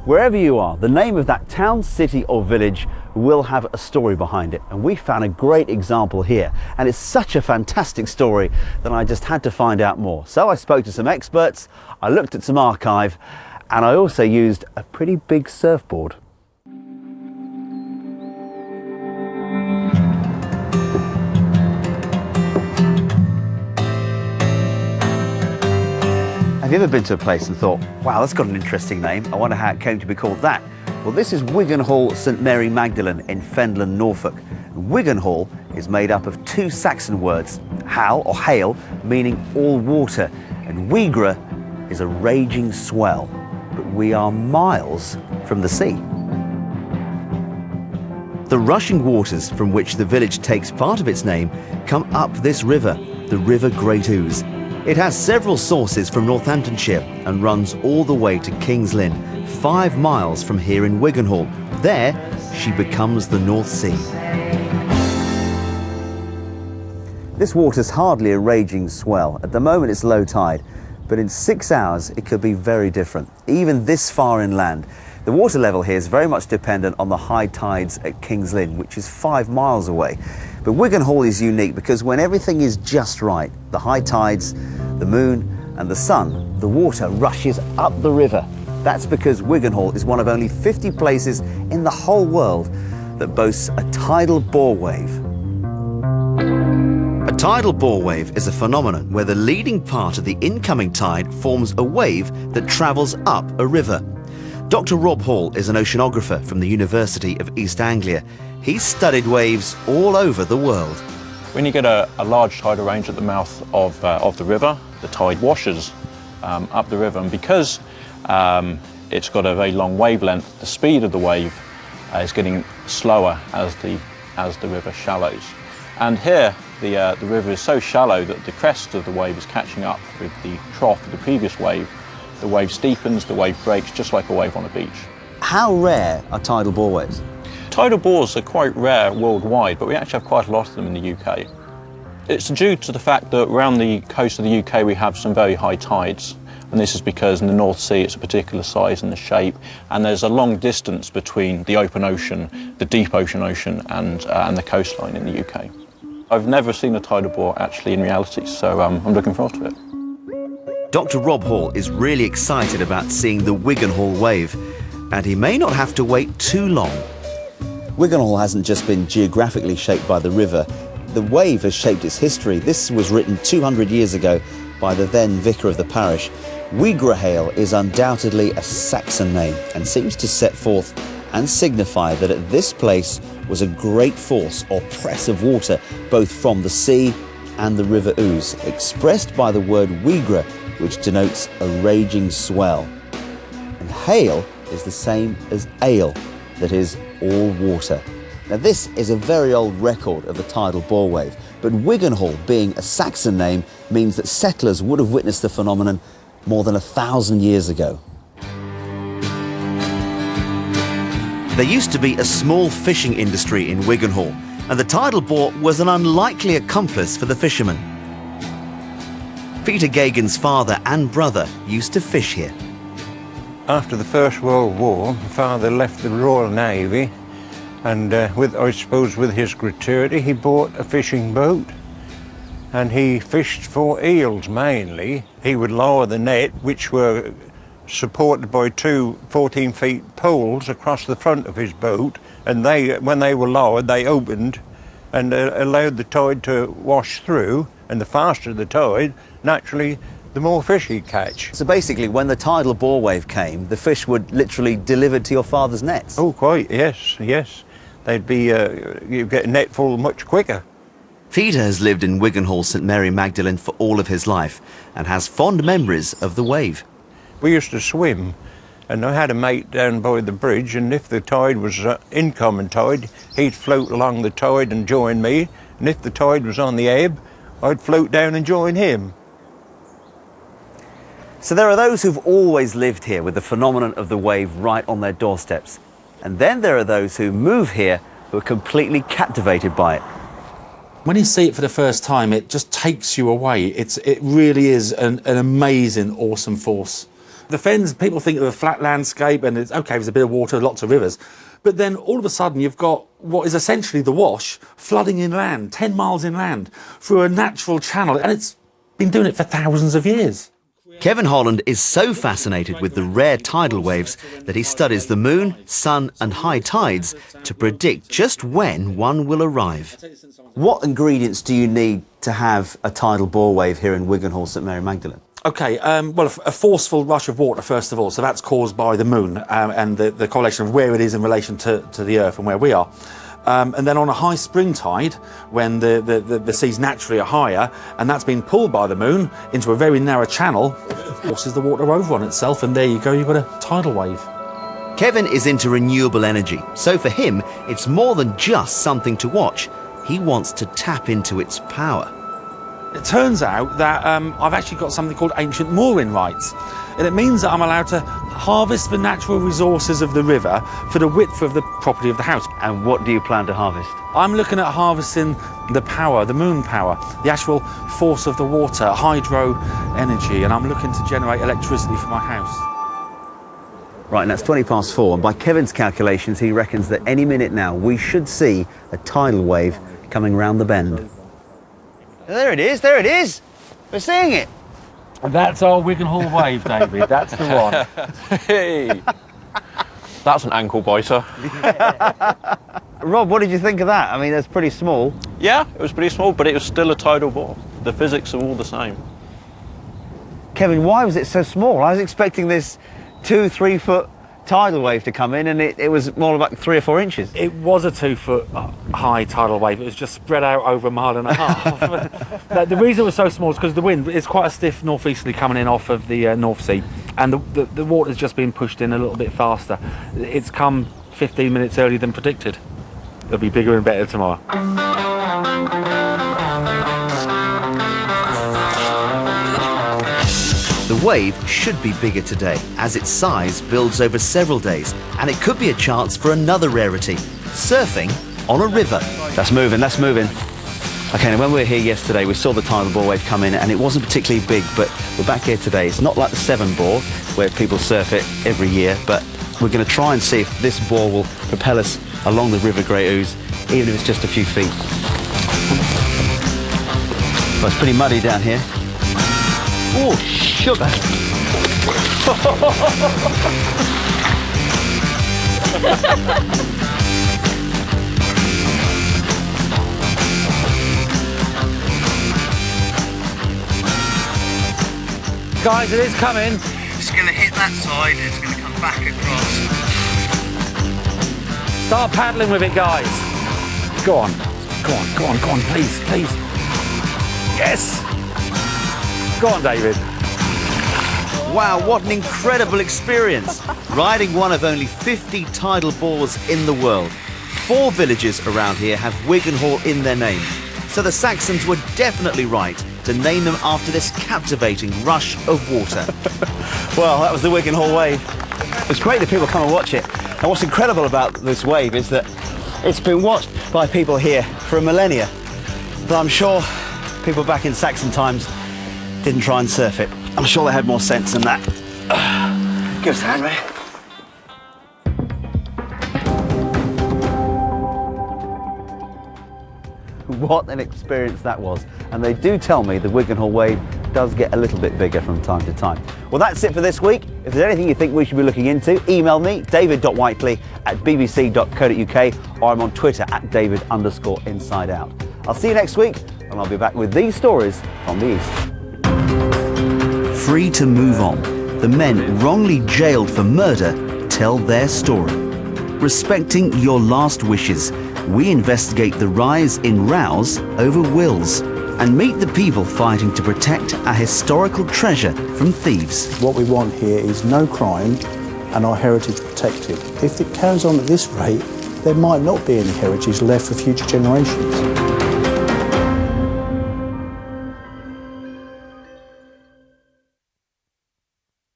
Wherever you are, the name of that town, city or village will have a story behind it, and we found a great example here, and it's such a fantastic story that I just had to find out more. So I spoke to some experts, I looked at some archive, and I also used a pretty big surfboard. Have you ever been to a place and thought, wow, that's got an interesting name, I wonder how it came to be called that? Well, this is Wiggenhall St Mary Magdalene in Fenland, Norfolk. Wiggenhall is made up of two Saxon words, hal or hail, meaning all water, and wigra is a raging swell, but we are miles from the sea. The rushing waters from which the village takes part of its name come up this river, the River Great Ouse. It has several sources from Northamptonshire and runs all the way to King's Lynn, 5 miles from here in Wiggenhall. There, she becomes the North Sea. This water's hardly a raging swell. At the moment it's low tide, but in 6 hours it could be very different, even this far inland. The water level here is very much dependent on the high tides at King's Lynn, which is 5 miles away. But Wiggenhall is unique because when everything is just right, the high tides, the moon and the sun, the water rushes up the river. That's because Wiggenhall is one of only 50 places in the whole world that boasts a tidal bore wave. A tidal bore wave is a phenomenon where the leading part of the incoming tide forms a wave that travels up a river. Dr. Rob Hall is an oceanographer from the University of East Anglia. He's studied waves all over the world. When you get a large tidal range at the mouth of the river, the tide washes up the river, and because it's got a very long wavelength, the speed of the wave is getting slower as the river shallows. And here the river is so shallow that the crest of the wave is catching up with the trough of the previous wave. The wave steepens, the wave breaks, just like a wave on a beach. How rare are tidal bore waves? Tidal bores are quite rare worldwide, but we actually have quite a lot of them in the UK. It's due to the fact that around the coast of the UK we have some very high tides, and this is because in the North Sea it's a particular size and the shape, and there's a long distance between the open ocean, the deep ocean, and the coastline in the UK. I've never seen a tidal bore actually in reality, so I'm looking forward to it. Dr. Rob Hall is really excited about seeing the Wiggenhall wave, and he may not have to wait too long. Wiggenhall hasn't just been geographically shaped by the river, the wave has shaped its history. This was written 200 years ago by the then vicar of the parish. Wiggenhall is undoubtedly a Saxon name and seems to set forth and signify that at this place was a great force or press of water, both from the sea and the River Ouse, expressed by the word wigra, which denotes a raging swell. And hail is the same as ale, that is, all water. Now this is a very old record of the tidal bore wave, but Wiggenhall being a Saxon name means that settlers would have witnessed the phenomenon more than 1,000 years ago. There used to be a small fishing industry in Wiggenhall, and the tidal bore was an unlikely accomplice for the fishermen. Peter Gagan's father and brother used to fish here. After the First World War, my father left the Royal Navy, and I suppose with his gratuity, he bought a fishing boat, and he fished for eels mainly. He would lower the net, which were supported by two 14-feet poles across the front of his boat, and when they were lowered, they opened and allowed the tide to wash through, and the faster the tide, naturally, the more fish he'd catch. So basically, when the tidal bore wave came, the fish would literally deliver to your father's nets? Oh, quite, yes, yes. They'd be, you'd get a net full much quicker. Peter has lived in Wiggenhall St Mary Magdalene for all of his life and has fond memories of the wave. We used to swim, and I had a mate down by the bridge, and if the tide was incoming tide, he'd float along the tide and join me, and if the tide was on the ebb, I'd float down and join him. So there are those who've always lived here with the phenomenon of the wave right on their doorsteps. And then there are those who move here who are completely captivated by it. When you see it for the first time, it just takes you away. It really is an amazing, awesome force. The Fens, people think of a flat landscape and it's okay, there's a bit of water, lots of rivers. But then all of a sudden you've got what is essentially the Wash flooding inland, 10 miles inland, through a natural channel. And it's been doing it for thousands of years. Kevin Holland is so fascinated with the rare tidal waves that he studies the moon, sun and high tides to predict just when one will arrive. What ingredients do you need to have a tidal bore wave here in Wiggenhall, St Mary Magdalene? OK, well, a forceful rush of water, first of all. So that's caused by the moon and the correlation of where it is in relation to the Earth and where we are. And then on a high spring tide, when the seas naturally are higher, and that's been pulled by the moon into a very narrow channel, forces the water over on itself, and there you go, you've got a tidal wave. Kevin is into renewable energy, so for him, it's more than just something to watch. He wants to tap into its power. It turns out that I've actually got something called ancient mooring rights. And it means that I'm allowed to harvest the natural resources of the river for the width of the property of the house. And what do you plan to harvest? I'm looking at harvesting the power, the moon power, the actual force of the water, hydro energy, and I'm looking to generate electricity for my house. Right, and that's 4:20, and by Kevin's calculations, he reckons that any minute now we should see a tidal wave coming round the bend. There it is, there it is! We're seeing it! That's our Wiggenhall wave, David. That's the one. Hey, that's an ankle biter. Rob, what did you think of that? I mean, that's pretty small. Yeah, it was pretty small, but it was still a tidal bore. The physics are all the same. Kevin, why was it so small? I was expecting this 2-3 foot tidal wave to come in, and it was more like 3 or 4 inches. It was a 2 foot high tidal wave. It was just spread out over 1.5 miles. The reason it was so small is because the wind is quite a stiff northeasterly coming in off of the North Sea, and the water's just been pushed in a little bit faster. It's come 15 minutes earlier than predicted. It'll be bigger and better tomorrow. The wave should be bigger today, as its size builds over several days, and it could be a chance for another rarity, surfing on a river. That's moving, that's moving. Okay, now when we were here yesterday, we saw the tidal bore wave come in, and it wasn't particularly big, but we're back here today. It's not like the 7 bore, where people surf it every year, but we're going to try and see if this bore will propel us along the River Grey Ouse, even if it's just a few feet. Well, it's pretty muddy down here. Oh, sugar! Guys, it is coming. It's going to hit that side, it's going to come back across. Start paddling with it, guys. Go on. Go on, go on, go on, please, please. Yes! Go on, David. Wow, what an incredible experience. Riding one of only 50 tidal bores in the world. 4 villages around here have Wiggenhall in their name. So the Saxons were definitely right to name them after this captivating rush of water. Well, that was the Wiggenhall wave. It's great that people come and watch it. And what's incredible about this wave is that it's been watched by people here for a millennia. But I'm sure people back in Saxon times didn't try and surf it. I'm sure they had more sense than that. Give us a hand, mate. What an experience that was. And they do tell me the Wiggenhall wave does get a little bit bigger from time to time. Well, that's it for this week. If there's anything you think we should be looking into, email me, david.whiteley@bbc.co.uk, or I'm on Twitter @David_InsideOut. I'll see you next week, and I'll be back with these stories from the East. Free to move on, the men wrongly jailed for murder tell their story. Respecting your last wishes, we investigate the rise in rows over wills and meet the people fighting to protect our historical treasure from thieves. What we want here is no crime and our heritage protected. If it carries on at this rate, there might not be any heritage left for future generations.